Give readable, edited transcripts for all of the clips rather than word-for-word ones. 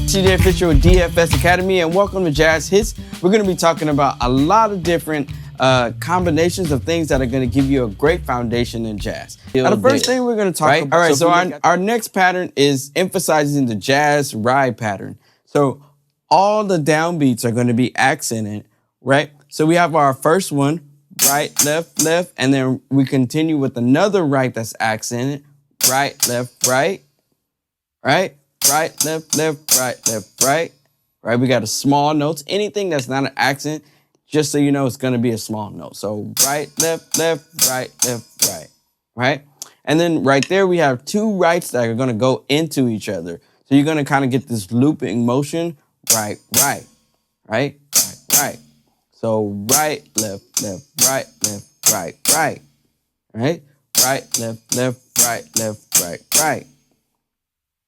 TJ Fisher with DFS Academy, and welcome to Jazz Hits. We're going to be talking about a lot of different combinations of things that are going to give you a great foundation in jazz. Now, the first thing we're going to talk about, all right, so our next pattern is emphasizing the jazz ride pattern. So all the downbeats are going to be accented, right? So we have our first one, right, left, and then we continue with another right that's accented, right, left, right, right, left, right. We got a small notes. Anything that's not an accent, just so you know, it's going to be a small note. So right, left, right, right. And then right there, we have two rights that are going to go into each other. So you're going to kind of get this looping motion, right. So right, left, right, right. Right, left,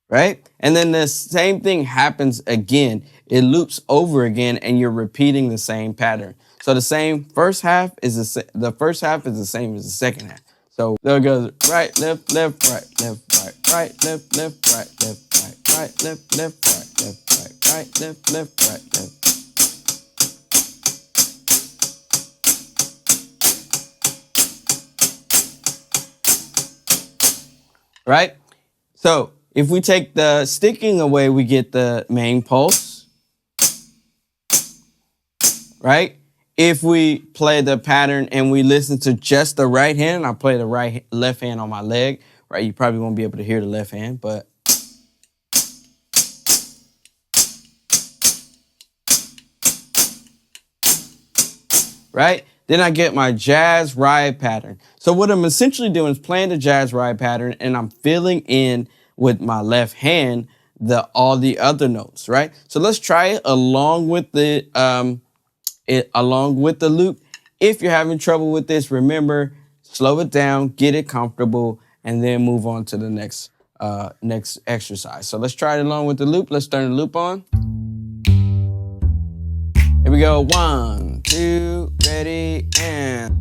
right. And then the same thing happens again. It loops over again, and you're repeating the same pattern. So the same first half is the first half is the same as the second half. So there it goes: right, left, right, left, right, left, right, left, right, left, right, left, right. Right? So if we take the sticking away, we get the main pulse, right? If we play the pattern and we listen to just the right hand, I'll play the left hand on my leg, right? You probably won't be able to hear the left hand, but. Right? Then I get my jazz ride pattern. So what I'm essentially doing is playing the jazz ride pattern, and I'm filling in with my left hand all the other notes, right? So let's try it along with the loop. If you're having trouble with this, remember, slow it down, get it comfortable, and then move on to the next exercise. So let's try it along with the loop. Let's turn the loop on. Here we go. 1, 2, ready, and.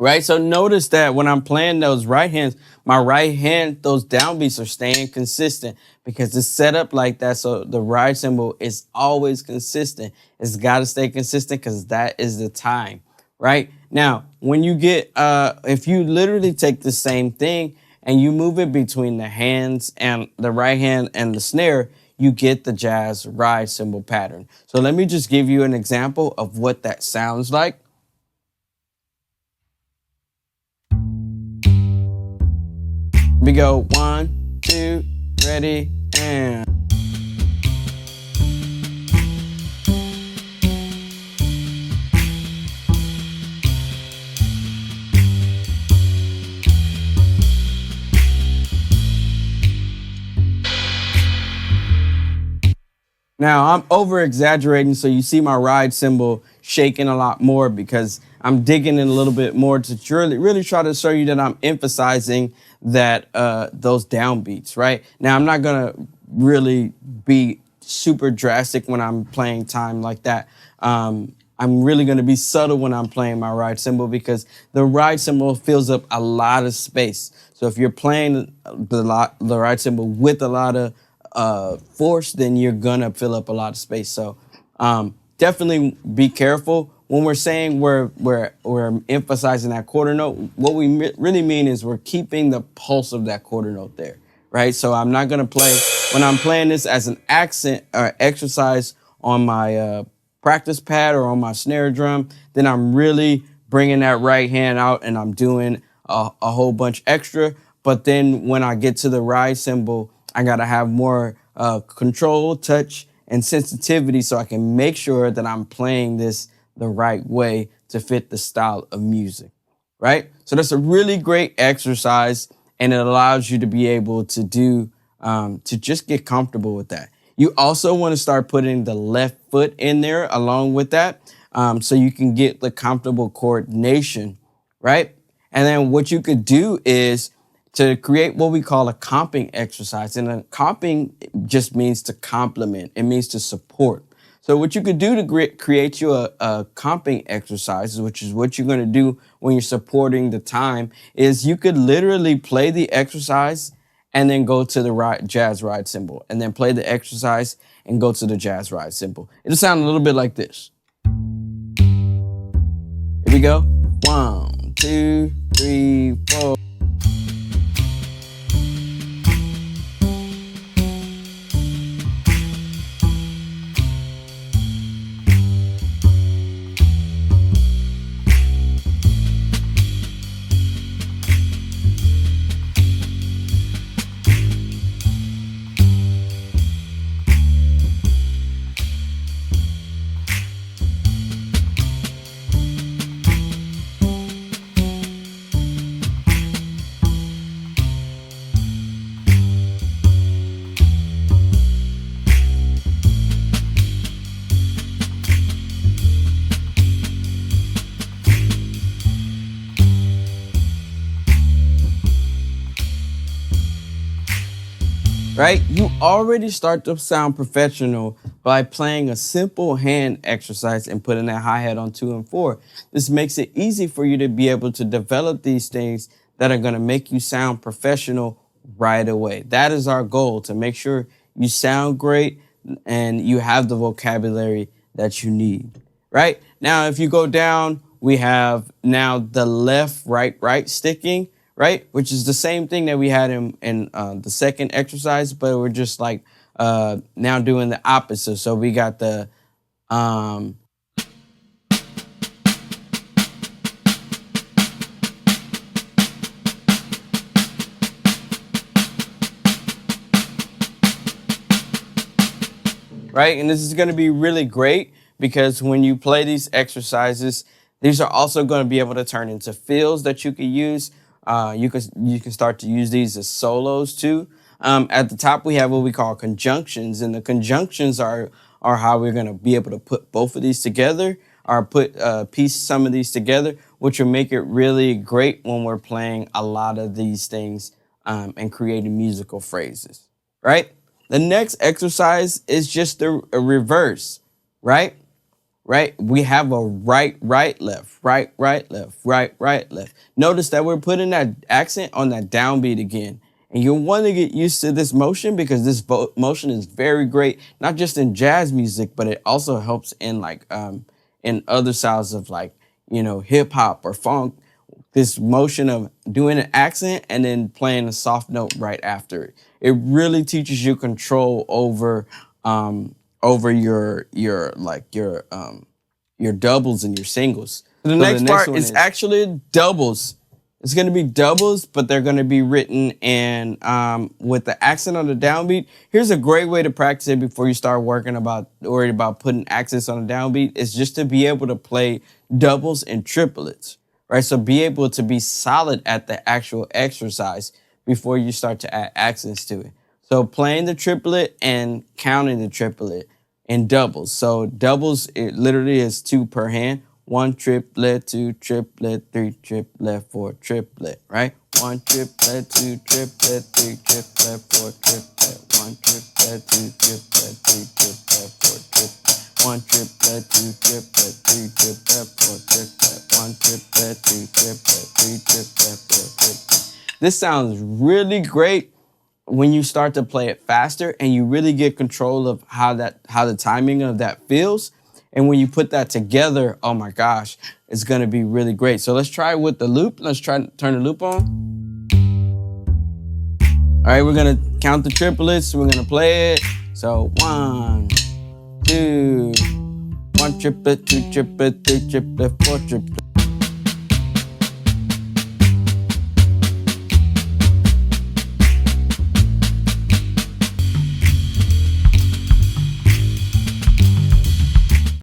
Right, so notice that when I'm playing those right hands, my right hand, those downbeats are staying consistent because it's set up like that. So the ride cymbal is always consistent. It's got to stay consistent because that is the time, right? Now, when you get, if you literally take the same thing and you move it between the hands and the right hand and the snare, you get the jazz ride cymbal pattern. So let me just give you an example of what that sounds like. We go 1, 2, ready, and. Now I'm over exaggerating, so you see my ride cymbal shaking a lot more because I'm digging in a little bit more to really try to show you that I'm emphasizing that those downbeats, right? Now I'm not gonna really be super drastic when I'm playing time like that. I'm really gonna be subtle when I'm playing my ride cymbal because the ride cymbal fills up a lot of space. So if you're playing the ride cymbal with a lot of force, then you're gonna fill up a lot of space. So definitely be careful. When we're saying we're emphasizing that quarter note, what we really mean is we're keeping the pulse of that quarter note there, right? So I'm not gonna play, when I'm playing this as an accent or exercise on my practice pad or on my snare drum, then I'm really bringing that right hand out and I'm doing a whole bunch extra. But then when I get to the ride cymbal, I gotta have more control, touch, and sensitivity so I can make sure that I'm playing this the right way to fit the style of music, right? So that's a really great exercise, and it allows you to be able to do, to just get comfortable with that. You also want to start putting the left foot in there along with that. so you can get the comfortable coordination, right? And then what you could do is to create what we call a comping exercise. And a comping just means to complement. It means to support. So what you could do to create you a comping exercise, which is what you're going to do when you're supporting the time, is you could literally play the exercise and then go to the jazz ride cymbal, and then play the exercise and go to the jazz ride cymbal. It'll sound a little bit like this. Here we go. 1, 2, 3, 4. Right? You already start to sound professional by playing a simple hand exercise and putting that hi-hat on 2 and 4. This makes it easy for you to be able to develop these things that are going to make you sound professional right away. That is our goal, to make sure you sound great and you have the vocabulary that you need. Right? Now, if you go down, we have now the left, right sticking. Right? Which is the same thing that we had in the second exercise, but we're just like now doing the opposite. So we got the right? And this is going to be really great because when you play these exercises, these are also going to be able to turn into fills that you can use. You can start to use these as solos too. At the top, we have what we call conjunctions, and the conjunctions are how we're going to be able to put both of these together, or piece some of these together, which will make it really great when we're playing a lot of these things and creating musical phrases, right? The next exercise is just a reverse, right? Right? We have a right, left, right, left, right, left. Notice that we're putting that accent on that downbeat again. And you'll want to get used to this motion because this motion is very great, not just in jazz music, but it also helps in like in other styles of like, you know, hip hop or funk. This motion of doing an accent and then playing a soft note right after it. It really teaches you control over your doubles and your singles. The next part is actually doubles. It's going to be doubles, but they're going to be written in with the accent on the downbeat. Here's a great way to practice it before you start worrying about putting accents on the downbeat. Is just to be able to play doubles and triplets, right? So be able to be solid at the actual exercise before you start to add accents to it. So playing the triplet and counting the triplet in doubles. So doubles, it literally is 2 per hand. 1 triplet, 2 triplet, 3 triplet, 4 triplet, right? 1 triplet, 2 triplet, 3 triplet, 4 triplet. 1 triplet, 2 triplet, 3 triplet, 4 triplet. 1 triplet, 2 triplet, 3 triplet, 4 triplet. 1 triplet, 2 triplet, 3 triplet, 4 triplet. This sounds really great when you start to play it faster and you really get control of how the timing of that feels. And when you put that together, oh my gosh, it's going to be really great. So let's try with the loop. Let's try to turn the loop on. All right, we're going to count the triplets. We're going to play it. So 1, 2, 1 triplet, 2 triplet, 3 triplet, 4 triplet.